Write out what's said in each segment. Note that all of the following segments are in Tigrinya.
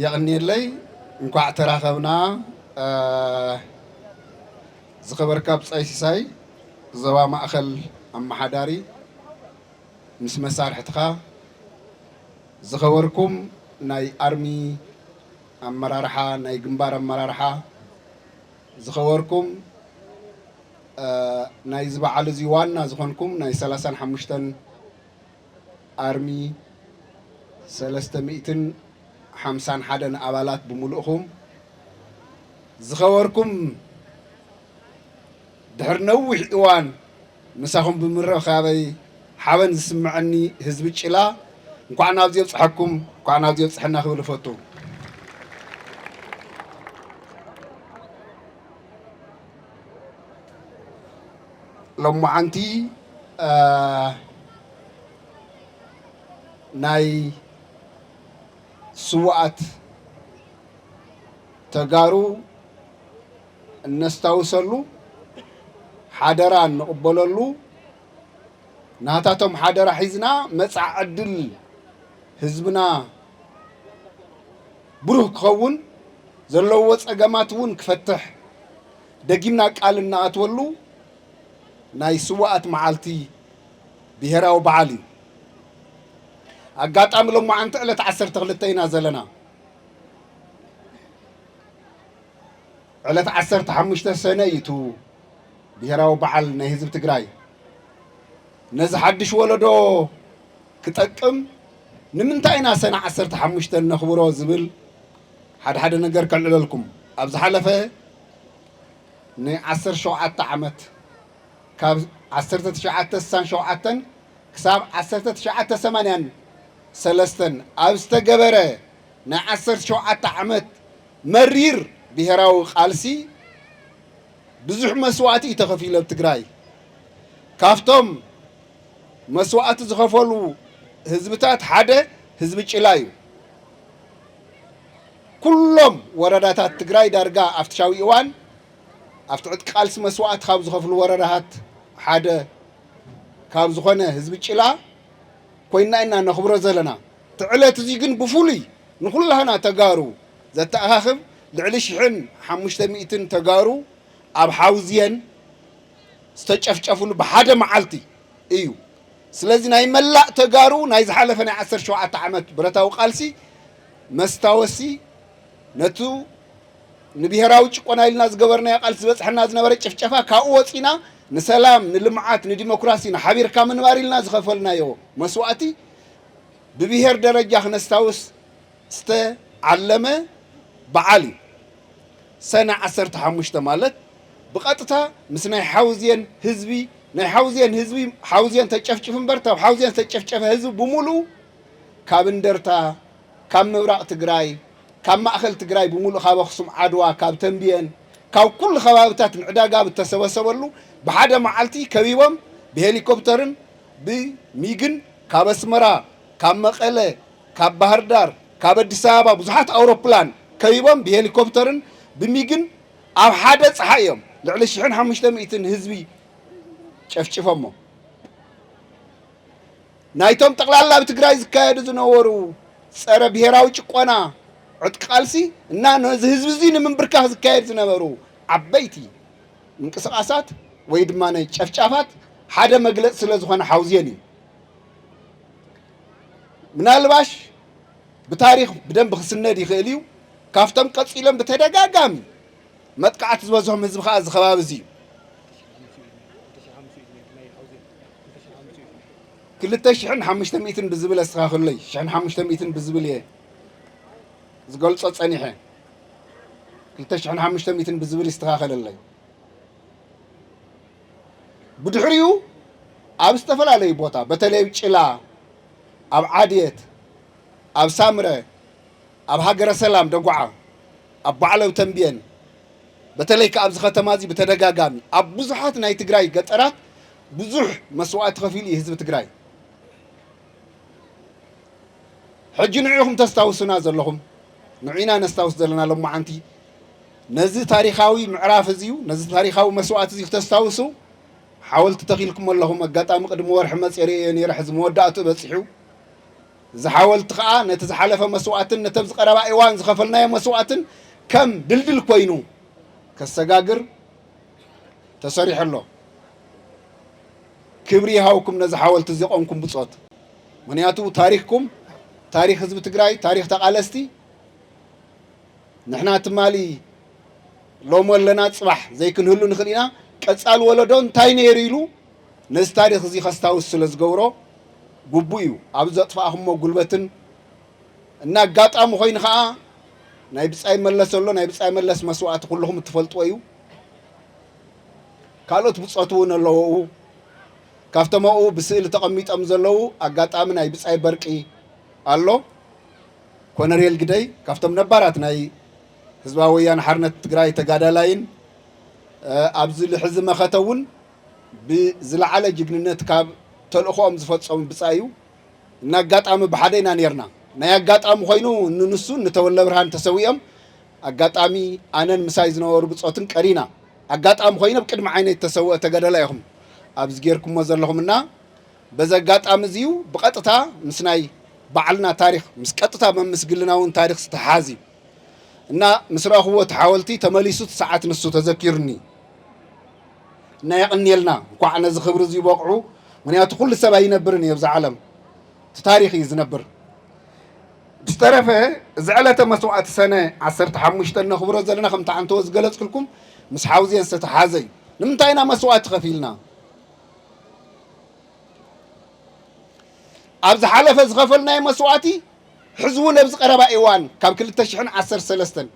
يغني لي نقع تراخبنا زخبر كابس أي ساي زوا ما أخل أم حداري مس مسار حتخا زخوركم ناي أرمي أم مرارحة ناي جنبار أم مرارحة زخوركم ناي زبع على زيواننا زخونكم ناي سلاسان حمشتن أرمي 350 حدن أبالات بملؤهم زخوركم دحر نوح إوان مساهم بمرة خابي حابن سمعني حزب الشلا نقعنا وزيب صحكم نقعنا وزيب صحنا خبر فوتو لما عنتي ناي سوات تجارو نستوصلو حدران نقبللو ناتاتهم حدرا حزنا مسع عدل حزبنا بروح كون زلوت أجمعتون كفتح دقيمنا قالنا أتولو ناي سوات معالتي بهرا وبعالي أقات عملوا مع أنت اللي تعسر تغلطينا زلنا على تعسر تحمشت السنة يتو بهرا وبعال نهزب تقراي نز حدش ولدو كتقم نمنتاينا سنة عسر تحمشت نخبرو زبل حد نقر كالعلو لكم أبز حلفة ني عسر شوعات عمت كاب عسرت تشعات السان شوعاتن كساب عسرت تشعات سمانيان سلستن أبستقبره نا عسر شوعات عمت مرير بهراو قالسي بزح مسواتي تخفي لو تقراي كافتم مسوات زخفلو حزبتات حدا حزب چلايو كلهم ورداتات تقراي دارقا افتشاوي ايوان افتعد قالس مسوات خاب زخفلو وردات حدا كاب زخونه حزب چلا كوينا إنا نخبره زلنا تعلت زيقن بفولي نقول لهنا تقارو ذات أخاخب لعلش حن حمشت مئتن تقارو أب حوزين استجفجفوا بحدا معلتي إيو سلازي ناي ملاء تقارو ناي زحالفني 10 شوعة عمت برتاو قالسي مستاوسي نتو نبيهراوش قونا لنا زقبرنا قالس بس حنا زنبرة جفجفا كاووصينا نسلام نلمعات نديمقراطي نحبير كامن باري لنا زخفلنا يو مسواتي ببيهر درجة نستاوس علمه بعالي سنة 15 مالت بقطتها مسنا حوزين حزبي ناي حوزين حزبي حوزين تجفجفن برتا حوزين تجفجف حزب بمولو كابندرتا كام مبراق تግራይ كام مأخل تግራይ بمولو خاب خصم عدوا كاب تنبين كاب كل خبابتات العداقة بتسوسولو بحدا معالتي كبيبم بهليكوبترن بميغن كاب اسمرا كاب مقله كاب بحردار كاب አዲስ አበባ ብዙሓት አውሮፕላን كبيبم بهليكوبترن بميغن أو حادث حيهم لعلى شحن 500 حزبي شفشفهم نايتهم تقلال بتقراي زكايد زنورو صره بهراوي ጭቆና عد قالسي እና ህዝብ ዚን ምን ብርካህ ዝካየድ ዝነበሩ ዓበይቲ እንቅስቃሳት ወይ ድማ ናይ ጨፍጫፋት ሓደ መግለጽ ስለ ዝኾነ ሓውዝየን እዩ ምናልባሽ بتاريخ بدم بخسند يخيل እዩ ካፍተም ቀጽሎም በተደጋጋሚ متقعت زوزهم حزب خاز خباب زي كل تشحن 500 بزبل استخاخل لي شحن 500 بزبل يه زقول صوت صنيحه كل تشحن 500 بزبل استخاخل لي بدحريو اب استفلالي بوتا بتلي چلا اب عاديت اب سامره اب هاجر سلام دغعا اب بعلو تنبين بتلي كأبز ختمازي بتدقاقامي أبوزحات ناي تقراي قطرات بزح مسوات خفيلي حزب تقراي حج نعيهم تستاوسنا زلهم نعينا نستاوس زلنا لما عنتي نزي تاريخاوي معراف زيو نزي تاريخاوي مسوات زيو تستاوسو حاولت تغيلكم اللهم قطع مقدم ورح مسيري يرح زموداتو بصحو زحاولت خا نتزحلف مسواتن نتبز قربا ايوان زخفلنا مسواتن كم دلدل كوينو كالسجاجر تسريح الله كبري هاوكم نزحاولت زيقونكم بصوت منياتو تاريخكم تاريخ حزب تግራይ تاريخ تقالستي نحنا تمالي لو مولنا صباح زي كنهلو نخلينا قصال ولدون تاينير يلو نز تاريخ زي خستاوس سلازغورو ጉቡዩ አብዛ ጥፋኹም ጉልበትን እና ጋጣም ሆይን ኸአ ናይ ብጻይ መለሰሎ ናይ ብጻይ መለስ መስዋዕት ኩልኩም ትፈልጡ እዩ ካልኦት ብጾቱ ነለዎ ካፍተማኡ ብስእል ተቀሚጠም ዘለው አጋጣሚ ናይ ብጻይ በርቂ አሎ ኮነሬል ግደይ ካፍተም ነባራት ናይ ህዝባዊ ወያነ ሓርነት ትግራይ ተጋዳላይን አብዚ ልሕዝ መኸተውን ብዝለዓለ ጅግንነት ካብ ተልእኾም ዝፈጸሙ ብጻዩ እና አጋጣሚ በሓደና ነርና ናይ አጋጣሚ ኮይኑ ንንሱ ንተወለ ብርሃን ተሰዊኦም አጋጣሚ አነን ምሳይ ዝነበሩ ብጾትን ቀሪና አጋጣሚ ኮይኑ በቅድሚ ዓይነይ ተሰውአ ተጋዳላይኹም አብዚ ጌርኩሞ ዘለኹምና በዛ አጋጣሚ እዚዩ ብቀጥታ ምስናይ ባዕልና ታሪኽ ምስ ቀጥታ መምስግልናውን ታሪኽ ዝተሓዚ እና ምስራኽዎ ተሓወልቲ ተመሊሱት ሰዓት ንሱ ተዘኪርኒ እና ይቕኒልና እንኳዕ ነዚ ክብሪ እዚ ይበቕዑ ምክንያቱ ኩሉ ሰብ ኣይነብርን የብዛ ዓለም ታሪኽ እዩ ዝነብር ብዝተረፈ እዚ ዕለተ መስዋዕቲ ሰነ 15 ነኽብሮ ዘለና ከምቲ ዓንተዎ ዝገለፅክልኩም ምስ ሓውዝየን ዝተተሓዘ እዩ ንምንታይ ኢና መስዋዕቲ ከፊልና ኣብ ዝሓለፈ ዝኸፈልናዮ መስዋዕቲ ሕዚ እውን ኣብዚ ቀረባ እዋን ካብ 2013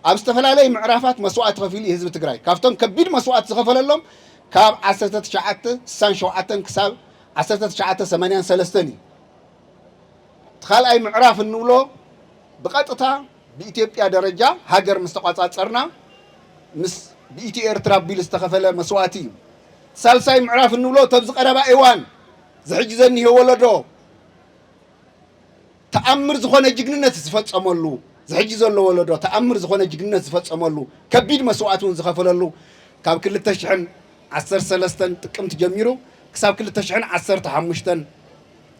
ኣብ ዝተፈላለዩ ምዕራፋት መስዋዕቲ ከፊሉ ህዝቢ ትግራይ ካብቶም ከቢድ መስዋዕቲ ዝኸፈለሎም ካብ 1967 ክሳብ 1983 እዩ ተኻልኣይ ምዕራፍ እንብሎ ብቐጥታ ብኢትዮጵያ ደረጃ ሃገር ምስ ተቋጻጸርና ምስ ብኢትዮ ኤርትራ ቢል ዝተኸፈለ መስዋዕቲ እዩ ሳልሳይ ምዕራፍ እንብሎ ተብዚ ቀረባ እዋን ዝሕጂ ዘኒሄ ወለዶ ተኣምር ዝኾነ ጅግንነት ዝፈጸመሉ ዝሕጂ ዘሎ ወለዶ ተኣምር ዝኾነ ጅግንነት ዝፈጸመሉ ከቢድ መስዋዕቲ እውን ዝኸፈለሉ ካብ 2013 ጥቅምት ጀሚሩ ክሳብ 2015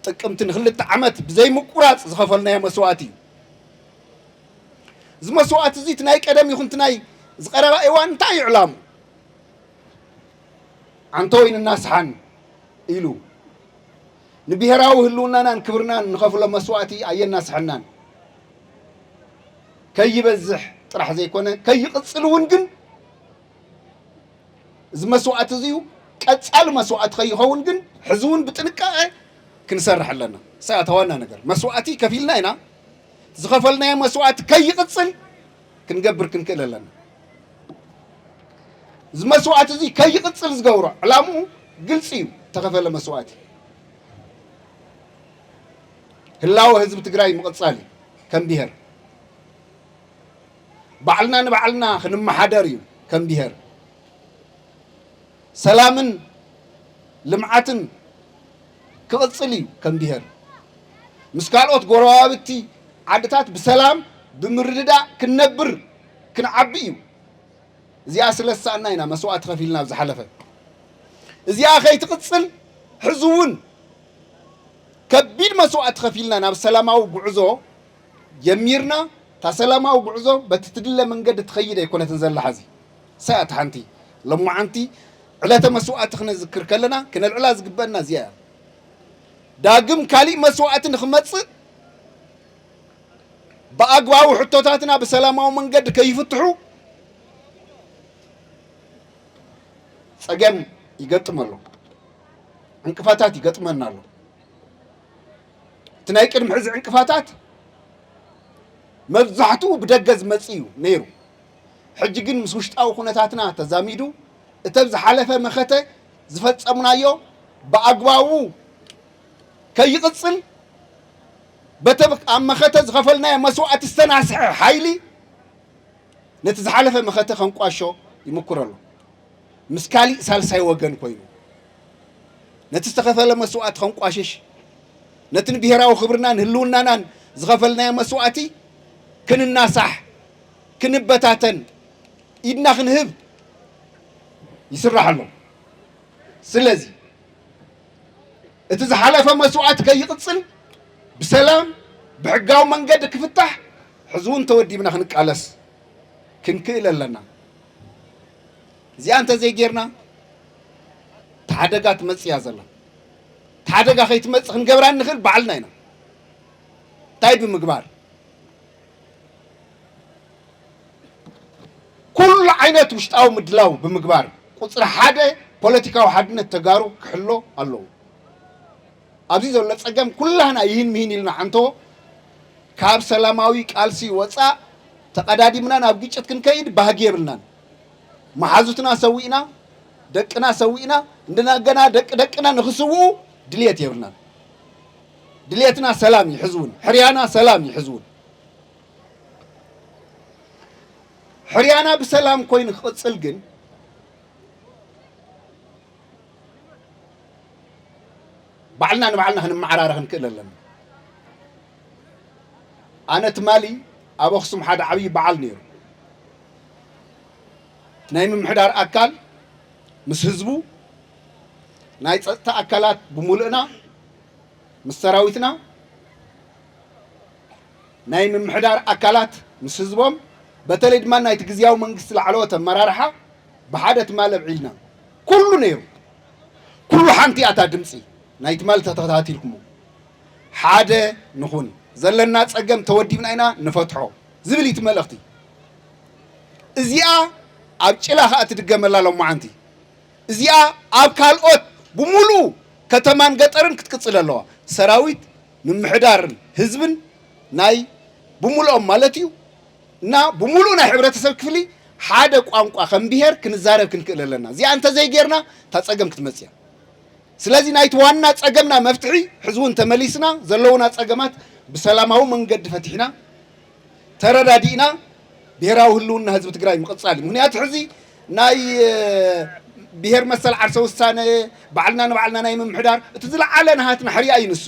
ጥቅምት ንክልተ ዓመት ብዘይ ምቁራጽ ዝኸፈልናዮ መስዋዕቲ እዚ መስዋዕቲ እዚ ናይ ቀደም ይኹን ናይ ዝቀረባ እዋን እንታይ ይዕላሙ አንተ ወይንና ሰሓን ኢሉ ንብሔራዊ ህልውናናን ክብርናን ንኸፍሎ መስዋዕቲ ኣየናስሐናን ከይበዝሕ ጥራሕ ዘይኮነ ከይቕፅል እውን ግን እዚ መስዋዕቲ እዚዩ ቀጻል መስዋዕቲ ከይኸውን ግን ሕዚ እውን ብጥንቃቐ ክንሰርሕ ኣለና ሰኣተዋና ነገር መስዋዕቲ ከፊልና ኢና ዝኸፈልናዮ መስዋዕቲ ከይቕፅል ክንገብር ክንክእል ኣለና እዚ መስዋዕቲ እዚ ከይቕፅል ዝገብሮ ዕላምኡ ግልፂ እዩ ተኸፈለ መስዋዕቲ ህላወ ህዝቢ ትግራይ ምቕጻል ከም ብሄር ባዕልና ንባዕልና ክንመሓደር እዩ ከም ብሄር ሰላምን ልምዓትን ክቕፅል እዩ ከም ብሄር ምስ ካልኦት ጎረባብቲ ዓድታት ብሰላም ብምርድዳእ ክንነብር ክንዓቢ እዩ እዚኣ ስለሳና ኢና መስዋዕቲ ከፊልና ዝሓለፈ እዚኣ ከይትቕፅል ሕዚ እውን ከቢድ መስዋዕቲ ከፊልና ናብ ሰላማዊ ጉዕዞ ጀሚርና تا سلاماو بعزو بتتدل من قد تخيل يكون تنزل حزي ساعة حنتي لما عنتي علة مسوعة خنا ذكر كلنا كنا العلاز قبلنا زيادة داقم كالي مسوعة نخمص بأقوى وحطوتاتنا بسلاماو من قد كيف فتحوا سجن يقطم له انكفاتات يقطمنا له تنايكر محز انكفاتات مبزحتو بدقز مصيو نيرو حج ግን ምስ ውሽጣው ሁነታትና ተዛሚዱ እተብዝ ሓለፈ መኸተ ዝፈጸምናዮ በአግባቡ ከይቅጽል በተብቅ አመኸተ ዝኸፈልናዮ መስዋዕት ዝተናስሐ ኃይሊ ነቲ ዝሓለፈ መኸተ ከንቋሾ ይምኩረሉ ምስካሊ ሳልሳይ ወገን ኮይኑ ነቲ ዝተኸፈለ መስዋዕት ከንቋሽሽ ነትን ብሔራዊ ክብርናን ህልውናናን ዝኸፈልናዮ መስዋዕቲ كنناسح كنبتاتن إدنا خنهب يسرح له سلازي اتزحلف مسوعات كي يقتصل بسلام بحقاو منقد كفتح حزون تودي بنا خنقالس كنكيل لنا زي أنت زي غيرنا تحدقات مصيا زلا تحدقا خيت مص خنقبران نخل بعلنا هنا طيب مقبار كل عينات وشتاو مدلاو بمقبار قصر حدا بوليتيكاو حدنا تجارو كحلو الله أبزي زول تصقم كلنا يهين مهين لنا عنتو كاب سلاماوي قالسي وصا تقدادي منان ابغيچت كنكيد باهغي يبلنا محازوتنا سوينا دقنا سوينا عندنا غنا دقنا نخسو دليت يبلنا دليتنا سلام يحزون حريانا سلام يحزون حريانا بسلام كوين خصل جن بعلنا هنمعراره هنكللن أنا تمالي أبو خصم حدا عبي بعل نير نايم محدار أكل مس هزبو ناي تصتا أكلات بمولئنا مس سراويتنا نايم محدار أكلات مس هزبهم بتلد ما ناي تجزياو منقص العلوة مرارحة بحادة مال بعيدنا كله نير كله حنتي أتا دمسي نايت مال تتغطاتي لكم حادة نخون زلنا تصقم تودي من أين نفتحه زبلي تملختي إزياء أبشلا خات تجمع الله لو معنتي إزياء أبكال أوت بمولو كتمان قطرن كتكسل الله سراويت من محدار هزبن ناي بمولو مالتيو نا بمولو نا حبرة سبكفلي حادة قام خنبيهر كنزارب كنكل لنا زي أنت زي غيرنا تصقم كتمسيا سلازي نايت وانا تصقمنا مفتعي حزون تمليسنا زلونا تصقمات بسلامه من قد فتحنا تردادينا بهراو هلونا حزب تግራይ مقصالي ምክንያቱ ሕዚ ናይ ብሄር መሰል ዓርሰ ውሳነ ባዕልና ናይ ምምሕዳር እቲ ዝለዓለ ናሃትና ሕርያ እዩ ንሱ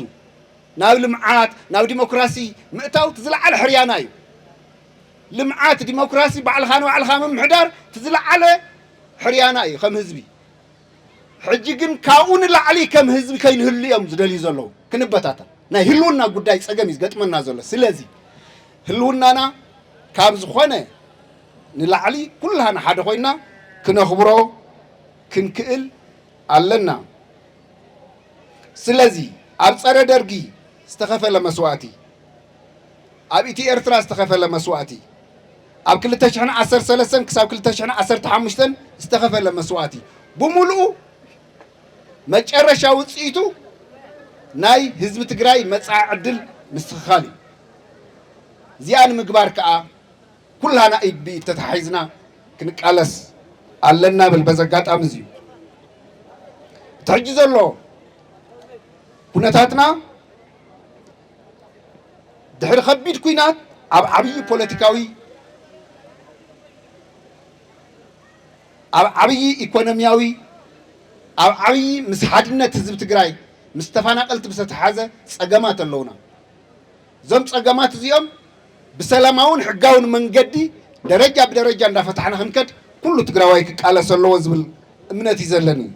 ናብ ልምዓት ናብ ዲሞክራሲ ምእታው ትዝለዓለ ሕርያና እዩ ልምዓት ዲሞክራሲ ባዕልኻ ምምሕዳር ትዝለዓለ ሕርያና እዩ ከም ህዝቢ ሕጂ ግን ካብኡ ንላዕሊ ከም ህዝቢ ከይንህሉ እዮም ዝደልዩ ዘለዉ ክንበታታ ናይ ህልውና ጉዳይ ፀገም ይገጥመና ዘሎ ስለዚ ህልውናና ካብ ዝኾነ ንላዕሊ ኩላና ሓደ ኮይና ክነኽብሮ ክንክእል ኣለና ስለዚ ኣብ ፀረ ደርጊ ዝተኸፈለ መስዋዕቲ ኣብ ኢቲ ኤርትራ ዝተኸፈለ መስዋዕቲ ኣብ 2013 ክሳብ 2015 ዝተኸፈለ መስዋዕቲ ብምሉኡ መጨረሻ ውፅኢቱ ናይ ህዝቢ ትግራይ መጻኢ ዕድል ምስትኽኻል እዩ زيان مقبار كأ كلنا إبي تتحيزنا كنقالس علنا بالبزقات أمزيو تحجز الله كنتاتنا دحر خبيت كوينات عبي بوليتيكاوي عبي إيكونومياوي عبي مسحادنا تزب تقراي مستفانا قلت بستحازة سقامات اللونا زم سقامات زيوم بسلاماون حقاون من قدي درجة بدرجة عند فتحنا خنكت كله تقراوي على سلوا زبل منتي زلني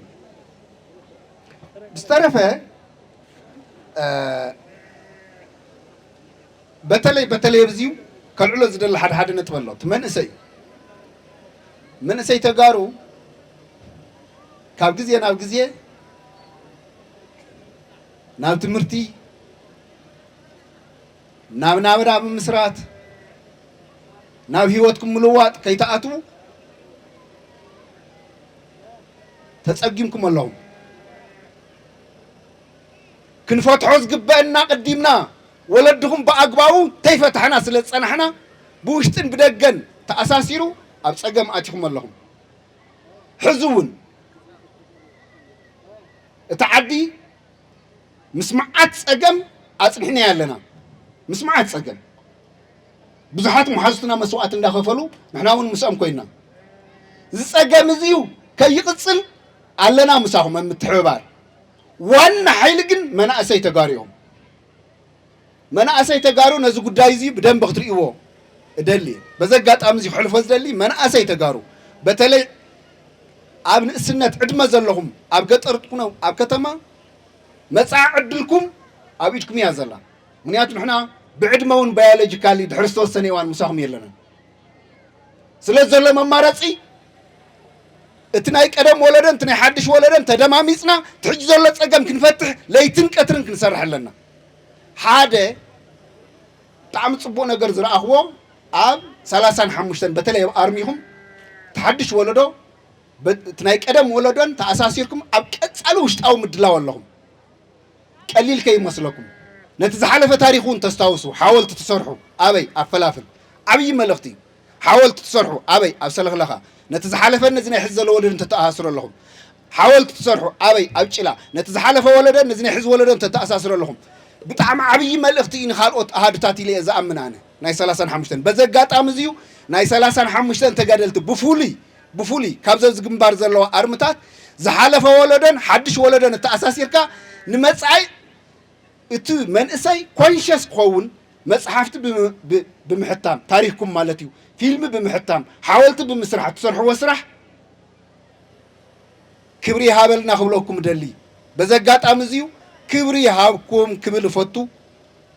بسترفه بتلي بزيو كالعلا زدل حد نتبلط من أسي تجارو كاب جزية ناب جزية ناب تمرتي ناب راب مسرات ناب هيوتكم ملوات كي تأتوا تسأجمكم اللهم كنفات حوز قبائنا قديمنا ولدهم بأقباو تيفتحنا سلت صنحنا بوشتن بدقن تأساسيرو أبسأجم آتيكم اللهم حزون تعدي مسمعات سأجم أصنحنا يالنا مسمعات سأجم بزحات محاسنا مسوعات داخفلو نحنا ون مسام كوينا سأجم زيو كي يقصل علنا مساهم من متحبار وانا حيلقن منا أسي تقاريهم منا أسي تقارو نزو قدايزي بدن بخطريقو دلي بزقات أمزي حلفوز دلي منا أسي تقارو بتالي أبن السنة عدما زلهم أب قطرتكم أب كتما مساع عدلكم أبيتكم يا زلا ምክንያቱ ንሕና ብዕድመውን ባዮሎጂካሊ ድሕሪ ዝተወሰነ እዋን ምሳኹም የለና ስለ ዘሎ መማረፂ እቲ ናይ ቀደም ወለደን እቲ ናይ ሓድሽ ወለደን ተደማሚፅና ትሕጂ ዘሎ ፀገም ክንፈትሕ ለይትን ቀትርን ክንሰርሕ ኣለና ሓደ ብጣዕሚ ፅቡቅ ነገር ዝረኣኽዎ ኣብ 35 በተለይ ኣብ ኣርሚኹም ተሓድሽ ወለዶ እቲ ናይ ቀደም ወለዶን ተኣሳሲርኩም ኣብ ቀፃሊ ውሽጣዊ ምድላው ኣለኹም ቀሊል ከይመስለኩም ነቲ ዝሓለፈ ታሪክ እውን ተስታውሱ ሓወልቲ ትሰርሑ ኣበይ ኣብ ፈላፍል ዓብዪ መልእኽቲ ሓወልቲ ትሰርሑ ኣበይ ኣብ ሰለኽለኻ ነቲ ዝሓለፈ ነዚ ናይ ሕዚ ዘሎ ወለደን ተተኣሳስሩ ኣለኹም ሓወልቲ ትሰርሑ ኣበይ ኣብ ጭላ ነቲ ዝሓለፈ ወለደን ነዚ ናይ ሕዚ ወለደን ተተኣሳስሩ ኣለኹም ብጣዕሚ ዓብዪ መልእኽቲ እዩ ንኻልኦት ኣሃድታት ኢለ እየ ዝኣምን ኣነ ናይ 35 በዚ ኣጋጣሚ እዚዩ ናይ 35 ተጋደልቲ ብፍሉይ ካብዚ ዝግንባር ዘለዋ ኣርምታት ዝሓለፈ ወለደን ሓድሽ ወለደን ተኣሳሲርካ ንመጻኢ እቲ መንእሰይ ኮንሽስ ክኸውን መጽሓፍቲ ብምሕታም ታሪክኩም ማለት እዩ ፊልም ብምሕታም ሓወልቲ ብምስራሕ ትሰርሕዎ ስራሕ ክብሪ ሃበልና ክብለኩም ደሊ በዚ ኣጋጣሚ እዚዩ ክብሪ ሃብኩም ክብል ፈቱ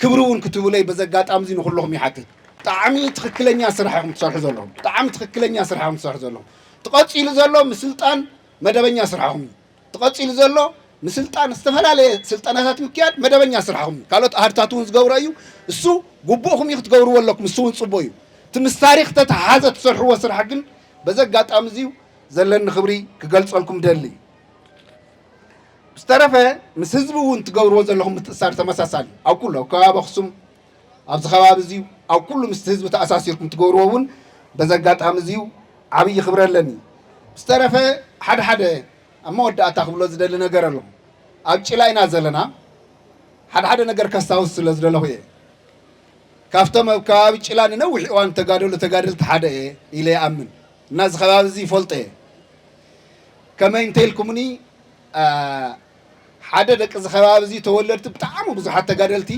ክብሪ እውን ክትብለይ በዚ ኣጋጣሚ እዚ ንኩልኩም ይሓትት ብጣዕሚ ትክክለኛ ስራሕ ኢኹም ትሰርሑ ዘለኹም ብጣዕሚ ትክክለኛ ስራሕ ኢኹም ትሰርሑ ዘለኹም ትቐፂሉ ዘሎ ምስልጣን መደበኛ ስራሕኹም ትቐፂሉ ዘሎ ምስልጣን ዝተፈላለየ ስልጣናታት ምክያድ መደበኛ ስራሕኹም ካልኦት ኣሃድታት እውን ዝገብሮ እዩ እሱ ጉቡእኹም እዩ ክትገብርዎ ኣለኩም እሱ እውን ፅቡቅ እዩ እቲ ምስ ታሪክ ተተሓሓዘ ትሰርሕዎ ስራሕ ግን በዚ ኣጋጣሚ እዚዩ ዘለኒ ክብሪ ክገልፀልኩም ደሊ ዝተረፈ ምስ ህዝቢ እውን ትገብርዎ ዘለኹም ምትእሳር ተመሳሳሊ ኣብ ኩሉ ኣብ ከባቢ ኣክሱም ኣብዚ ከባቢ እዚዩ ኣብ ኩሉ ምስቲ ህዝቢ ተኣሳሲርኩም ትገብርዎ እውን በዚ ኣጋጣሚ እዚዩ ዓብዪ ክብሪ ኣለኒ ዝተረፈ ሓደ ኣብ መወዳእታ ክብሎ ዝደሊ ነገር ኣሎ ኣብ ጭላ ኢና ዘለና ሓደ ነገር ከስታውስ ስለ ዝደለኹ እየ ካብቶም ኣብ ከባቢ ጭላ ንነዊሕ እዋን ተጋደልቲ ሓደ እየ ኢለ ይኣምን እና እዚ ከባቢ እዚ ይፈልጦ እየ ከመይ እንተኢልኩምኒ ሓደ ደቂ እዚ ከባቢ እዚ ተወለድቲ ብጣዕሚ ብዙሓት ተጋደልቲ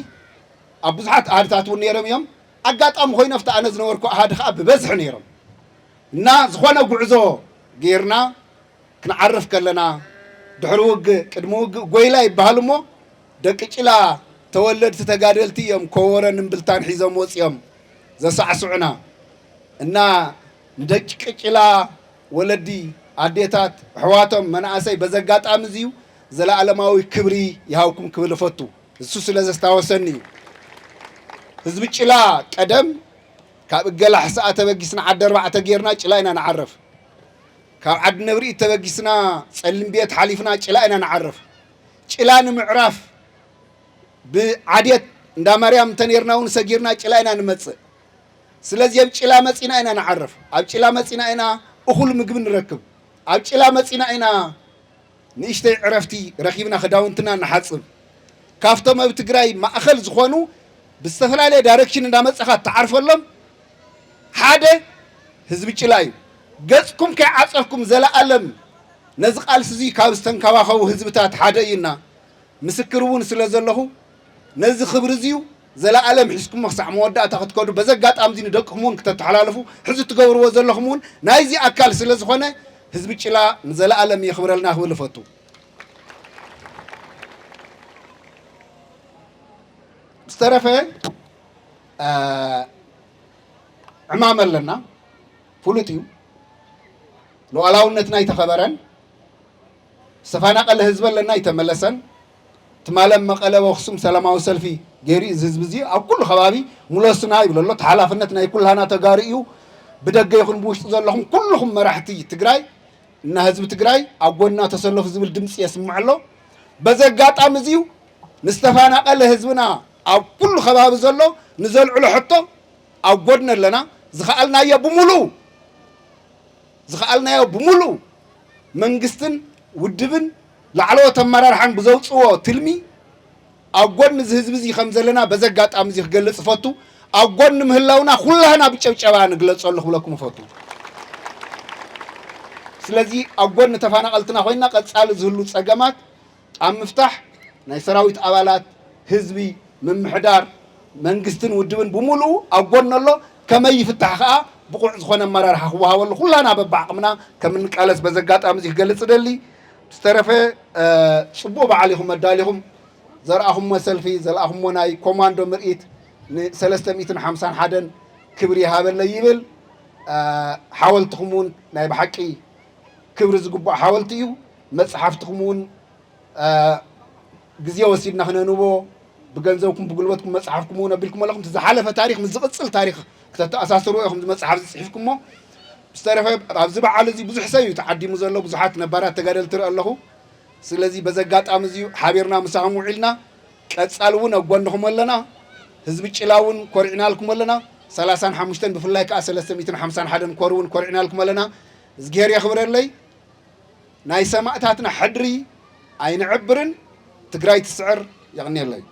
ኣብ ብዙሓት ኣሃድታት እውን ነይሮም እዮም ኣጋጣሚ ኮይኑ ኣብቲ ኣነ ዝነበርኩ ኣሃድ ከዓ ብበዝሒ ነይሮም እና ዝኾነ ጉዕዞ ጌርና ክንዓርፍ ከለና ድሕሪ ውግእ ቅድሚ ውግእ ጎይላ ይበሃል እሞ ደቂ ጭላ ተወለድቲ ተጋደልቲ እዮም ከወረን እምብልታን ሒዞም ወፂኦም ዘሳዕስዑና እና ንደቂ ጭላ ወለዲ ኣዴታት ኣሕዋቶም መናእሰይ በዚ ኣጋጣሚ እዚዩ ዘለኣለማዊ ክብሪ ይሃብኩም ክብል ፈቱ እሱ ስለ ዘስታወሰኒ እዩ ህዝቢ ጭላ ቀደም ካብ እገላ ሕሳኣ ተበጊስና ዓዲ 4 ጌርና ጭላ ኢና ንዓርፍ ካብ ዓዲ ነብሪ ተበጊስና ፀሊም ቤት ሓሊፍና ጭላ ኢና ንዓርፍ ጭላ ንምዕራፍ ብዓድየት እንዳ ማርያም ተነርና እውን ሰጊርና ጭላ ኢና ንመፅእ ስለዚ ኣብ ጭላ መፂና ኢና ንዓርፍ ኣብ ጭላ መፂና ኢና እኹል ምግቢ ንረክብ ኣብ ጭላ መፂና ኢና ንእሽተይ ዕረፍቲ ረኺብና ክዳውንትና ንሓፅብ ካብቶም ኣብ ትግራይ ማእኸል ዝኾኑ ብዝተፈላለየ ዳይሬክሽን እንዳመፀኻ ተዓርፈሎም ሓደ ህዝቢ ጭላ እዩ ገጽኩም ከይዓፀፍኩም ዘለኣለም ነዚ ቃልሲ እዚ ካብ ዝተንከባኸቡ ህዝብታት ሓደ እዩና ምስክር እውን ስለ ዘለኹ ነዚ ክብሪ እዚዩ ዘለኣለም ሒዝኩም ክሳዕ መወዳእታ ክትከዱ በዚ ኣጋጣሚ እዚ ንደቅኹም እውን ክተተሓላለፉ ሕዚ ትገብርዎ ዘለኹም እውን ናይዚ ኣካል ስለ ዝኾነ ህዝቢ ጭላ ንዘለኣለም የኽብረልና ክብል ፈቱ ዝተረፈ ዕማም ኣለና ፍሉጥ እዩ ሉዓላውነትና ይተኸበረን ዝተፈናቐለ ህዝቢ ኣለና ይተመለሰን ትማለም መቐለ ኣክሱም ሰላማዊ ሰልፊ ገይሩ እዚ ህዝቢ እዚ ኣብ ኩሉ ከባቢ ሙለስና ይብሎ ኣሎ ተሓላፍነት ናይ ኩላና ተጋሩ እዩ ብደገ ይኹን ብውሽጢ ዘለኹም ኩልኹም መራሕቲ ትግራይ እና ህዝቢ ትግራይ ኣብ ጎና ተሰለፉ ዝብል ድምፂ የስምዕ ኣሎ በዚ ኣጋጣሚ እዚዩ ንዝተፈናቐለ ህዝብና ኣብ ኩሉ ከባቢ ዘሎ ንዘልዕሎ ሕቶ ኣብ ጎድና ኣለና ዝኸኣልናዮ ብምሉእ መንግስትን ውድብን ላዕለዎት ኣመራርሓን ብዘውፅዎ ትልሚ ኣብ ጎኒ እዚ ህዝቢ እዚ ከም ዘለና በዚ ኣጋጣሚ እዚ ክገልፅ ፈቱ ኣብ ጎኒ ምህላውና ኩላህና ብጨብጨባ ንግለፀሉ ክብለኩም ፈቱ ስለዚ ኣብ ጎኒ ተፈናቐልትና ኮይና ቀፃሊ ዝህሉ ፀገማት ኣብ ምፍታሕ ናይ ሰራዊት ኣባላት ህዝቢ ምምሕዳር መንግስትን ውድብን ብምሉእ ኣብ ጎኒ ኣሎ ከመይ ይፍታሕ ከዓ ብቁዕ ዝኾነ ኣመራርሓ ክወሃበሉ ኩላና በብዓቕምና ከም እንቃለስ በዚ ኣጋጣሚ እዚ ክገልፅ ደሊ ዝተረፈ ፅቡቅ በዓል ኢኹም መዳሊኹም ዘርአኹም ሰልፊ ዘልአኹም ናይ ኮማንዶ ምርኢት ን351 ክብሪ ይሃበለይ ይብል ሓወልትኩም እውን ናይ ብሓቂ ክብሪ ዝግባእ ሓወልቲ እዩ መፅሓፍትኩም እውን ግዜ ወሲድና ክነንቦ ብገንዘብኩም ብጉልበትኩም መፅሓፍኩም እውን ኣቢልኩም ኣለኹም ዝሓለፈ ታሪክ ምስ ዝቕፅል ታሪክ ክተተኣሳስሩ ኢኹም መፅሓፍ ዝፅሒፍኩሞ ዝተረፈ ኣብዚ በዓል እዚ ብዙሕ ሰብ እዩ ተዓዲሙ ዘሎ ብዙሓት ነባራት ተጋደልቲ ትርኢ ኣለኹ ስለዚ በዚ ኣጋጣሚ እዚ ሓቢርና ምሳኹም ውዒልና ቀፃል እውን ኣጓንኹም ኣለና ህዝቢ ጭላ እውን ኮሪዕናልኩም ኣለና 35 ብፍላይ ከዓ 351 ኮር እውን ኮሪዕናልኩም ኣለና እዝጌር የኽብረለይ ናይ ሰማዕታትና ሕድሪ ኣይንዕብርን ትግራይ ትስዕር ይቕኒየለይ